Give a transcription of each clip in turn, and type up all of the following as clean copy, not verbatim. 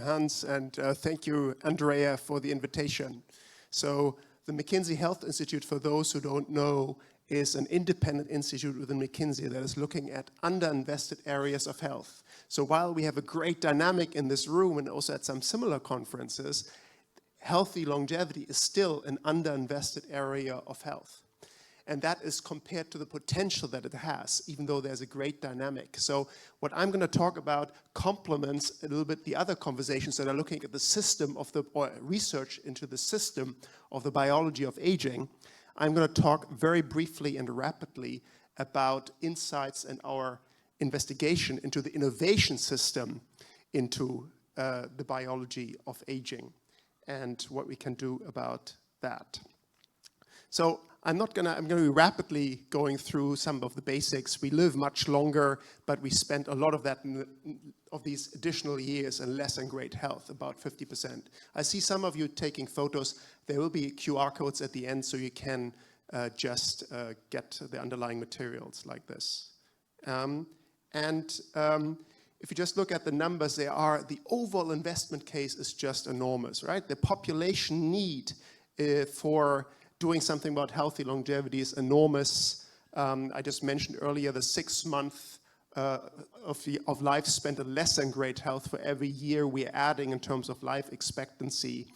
Hans, and thank you, Andrea, for the invitation. So the McKinsey Health Institute, for those who don't know, is an independent institute within McKinsey that is looking at underinvested areas of health. So while we have a great dynamic in this room and also at some similar conferences, healthy longevity is still an underinvested area of health. And that is compared to the potential that it has, even though there's a great dynamic. So what I'm going to talk about complements a little bit the other conversations that are looking at the system of the, or research into the system of the biology of aging. I'm going to talk very briefly and rapidly about insights and our investigation into the innovation system into the biology of aging and what we can do about that. So I'm going to be rapidly going through some of the basics. We live much longer, but we spend a lot of that of these additional years in less than great health, about 50%. I see some of you taking photos. There will be QR codes at the end, so you can just get the underlying materials like this. If you just look at the numbers, the overall investment case is just enormous, right? The population need for doing something about healthy longevity is enormous. I just mentioned earlier the 6 months of life spent in less than great health for every year we're adding in terms of life expectancy.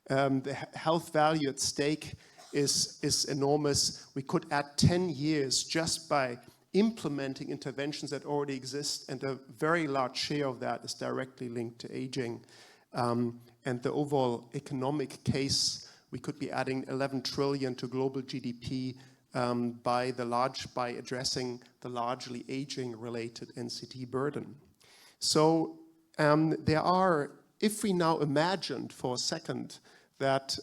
The health value at stake is enormous. We could add 10 years just by implementing interventions that already exist, and a very large share of that is directly linked to aging. And the overall economic case, we could be adding 11 trillion to global GDP by addressing the largely aging-related NCT burden. So if we now imagined for a second that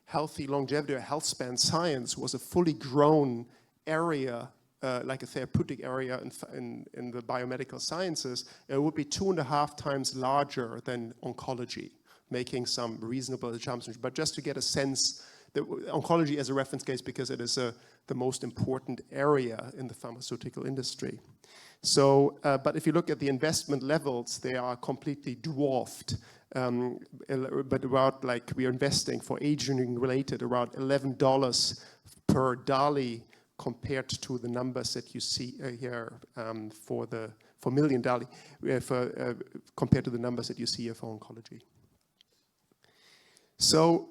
healthy longevity or health span science was a fully grown area, like a therapeutic area in the biomedical sciences, it would be 2.5 times larger than oncology, making some reasonable assumptions. But just to get a sense, that oncology as a reference case, because it is the most important area in the pharmaceutical industry. So, but if you look at the investment levels, they are completely dwarfed. But about, like, we are investing for aging related around $11 per DALI compared to the numbers that you see here for million DALI, compared to the numbers that you see here for oncology. So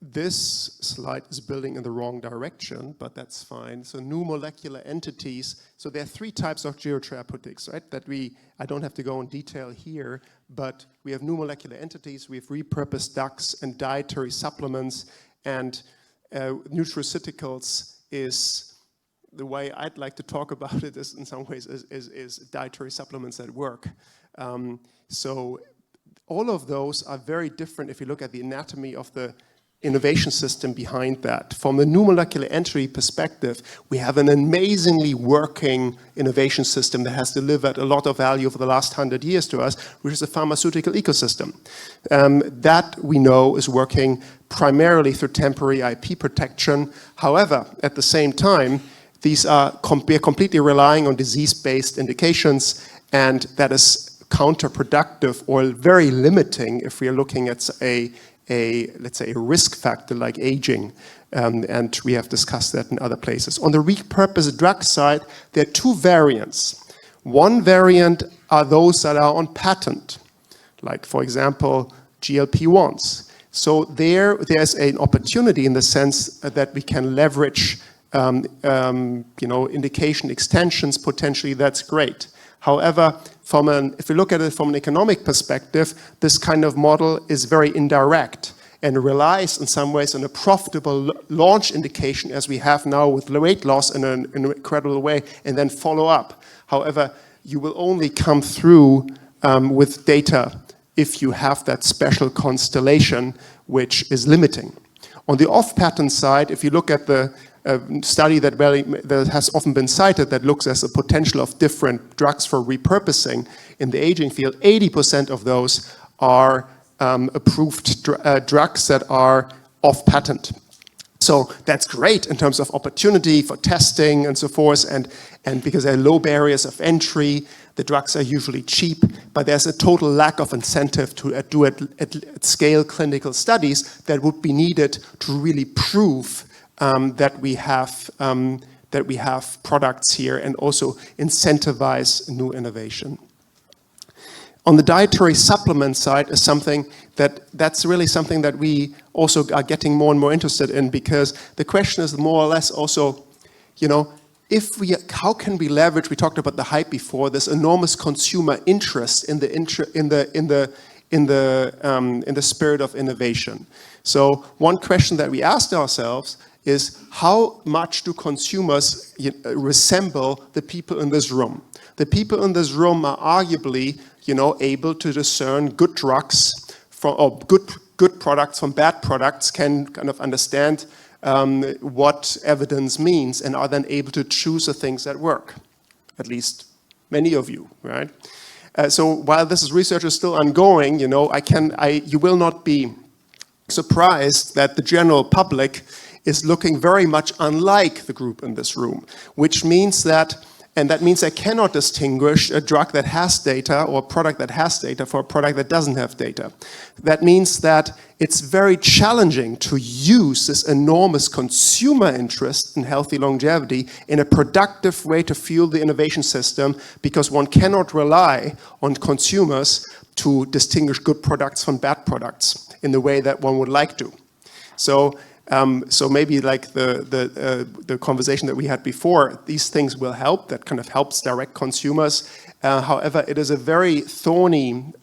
this slide is building in the wrong direction, but that's fine. So new molecular entities. So there are 3 types of gerotherapeutics, right? That I don't have to go in detail here, but we have new molecular entities, we have repurposed drugs and dietary supplements, and nutraceuticals is the way I'd like to talk about it is in some ways is dietary supplements that work. So all of those are very different if you look at the anatomy of the innovation system behind that. From a new molecular entry perspective, we have an amazingly working innovation system that has delivered a lot of value for the last 100 years to us, which is a pharmaceutical ecosystem. That we know is working primarily through temporary IP protection. However, at the same time, these are we're completely relying on disease-based indications, and that is counterproductive or very limiting if we are looking at let's say a risk factor like aging, and we have discussed that in other places. On the repurposed drug side, there are 2 variants. One variant are those that are on patent, like for example GLP-1s. So there's an opportunity in the sense that we can leverage indication extensions potentially. That's great. However, if you look at it from an economic perspective, this kind of model is very indirect and relies in some ways on a profitable launch indication, as we have now with weight loss in an incredible way, and then follow up. However, you will only come through with data if you have that special constellation, which is limiting. On the off-patent side, if you look at the study that has often been cited that looks at the potential of different drugs for repurposing in the aging field, 80% of those are approved drugs that are off patent. So that's great in terms of opportunity for testing and so forth, and because there are low barriers of entry, the drugs are usually cheap, but there's a total lack of incentive to do at scale clinical studies that would be needed to really prove that we have products here and also incentivize new innovation. On the dietary supplement side is something that's really something that we also are getting more and more interested in, because the question is more or less also, you know, how can we leverage? We talked about the hype before. This enormous consumer interest in the spirit of innovation. So one question that we asked ourselves is, how much do consumers resemble the people in this room? The people in this room are arguably, you know, able to discern good drugs from, or good products from bad products, can kind of understand what evidence means, and are then able to choose the things that work. At least many of you, right? So while this research is still ongoing, you know, you will not be surprised that the general public is looking very much unlike the group in this room, which means that, and that means I cannot distinguish a drug that has data or a product that has data for a product that doesn't have data. That means that it's very challenging to use this enormous consumer interest in healthy longevity in a productive way to fuel the innovation system, because one cannot rely on consumers to distinguish good products from bad products in the way that one would like to. So maybe like the conversation that we had before, these things will help. That kind of helps direct consumers. However, it is a very thorny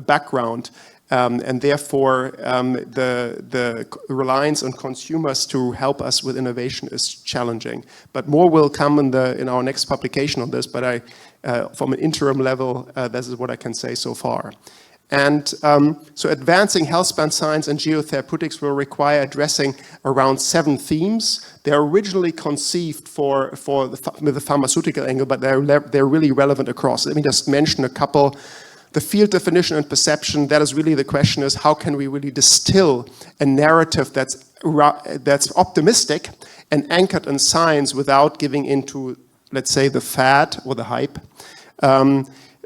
background, and therefore the reliance on consumers to help us with innovation is challenging. But more will come in our next publication on this. But from an interim level, this is what I can say so far. And so advancing healthspan science and gerotherapeutics will require addressing around 7 themes. They're originally conceived with the pharmaceutical angle, but they're really relevant across. Let me just mention a couple. The field definition and perception, that is really the question, is how can we really distill a narrative that's optimistic and anchored in science without giving into, let's say, the fad or the hype.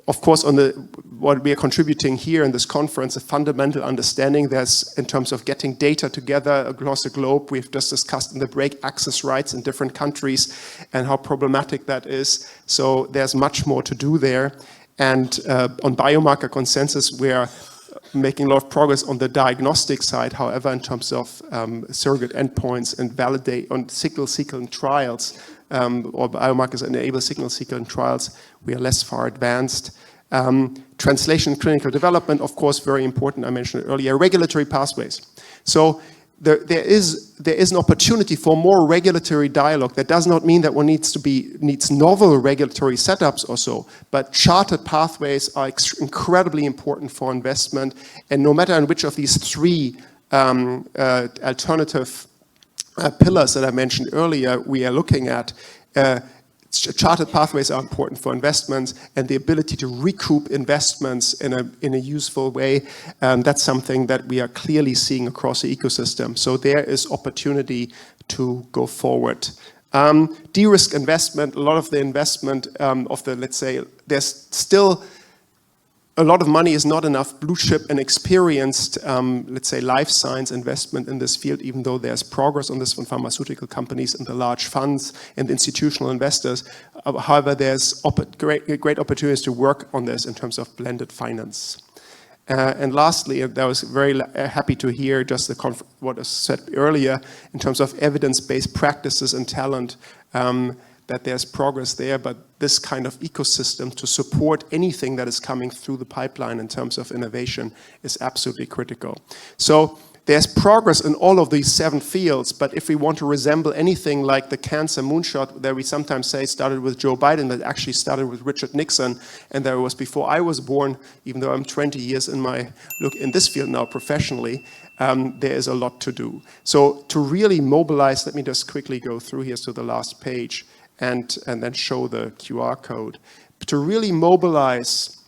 Of course, what we are contributing here in this conference, a fundamental understanding there's in terms of getting data together across the globe. We've just discussed in the break access rights in different countries and how problematic that is. So there's much more to do there. And on biomarker consensus, we are making a lot of progress on the diagnostic side. However, in terms of surrogate endpoints and validate on signal sequencing trials, or biomarkers enable signal sequencing trials, we are less far advanced. Translation clinical development, of course, very important. I mentioned it earlier. Regulatory pathways. So there is an opportunity for more regulatory dialogue. That does not mean that one needs novel regulatory setups or so, but chartered pathways are incredibly important for investment. And no matter in which of these 3 alternative pillars that I mentioned earlier we are looking at, chartered pathways are important for investments, and the ability to recoup investments in a useful way. That's something that we are clearly seeing across the ecosystem. So there is opportunity to go forward. De-risk investment, a lot of the investment let's say, there's still a lot of money is not enough blue chip and experienced, let's say, life science investment in this field, even though there's progress on this from pharmaceutical companies and the large funds and institutional investors. However, there's great opportunities to work on this in terms of blended finance. And lastly, I was very happy to hear just what was said earlier in terms of evidence-based practices and talent, that there's progress there, but this kind of ecosystem to support anything that is coming through the pipeline in terms of innovation is absolutely critical. So there's progress in all of these 7 fields, but if we want to resemble anything like the cancer moonshot that we sometimes say started with Joe Biden, that actually started with Richard Nixon, and that was before I was born, even though I'm 20 years in this field now professionally, there is a lot to do. So to really mobilize, let me just quickly go through here to the last page, and then show the QR code. To really mobilize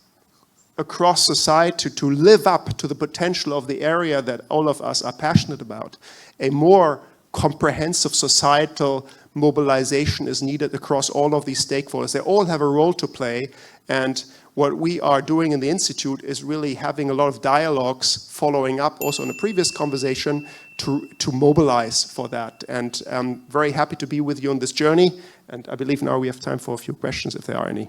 across society to live up to the potential of the area that all of us are passionate about, a more comprehensive societal mobilization is needed across all of these stakeholders. They all have a role to play, and what we are doing in the Institute is really having a lot of dialogues, following up also on a previous conversation, to mobilize for that. And I'm very happy to be with you on this journey, and I believe now we have time for a few questions if there are any.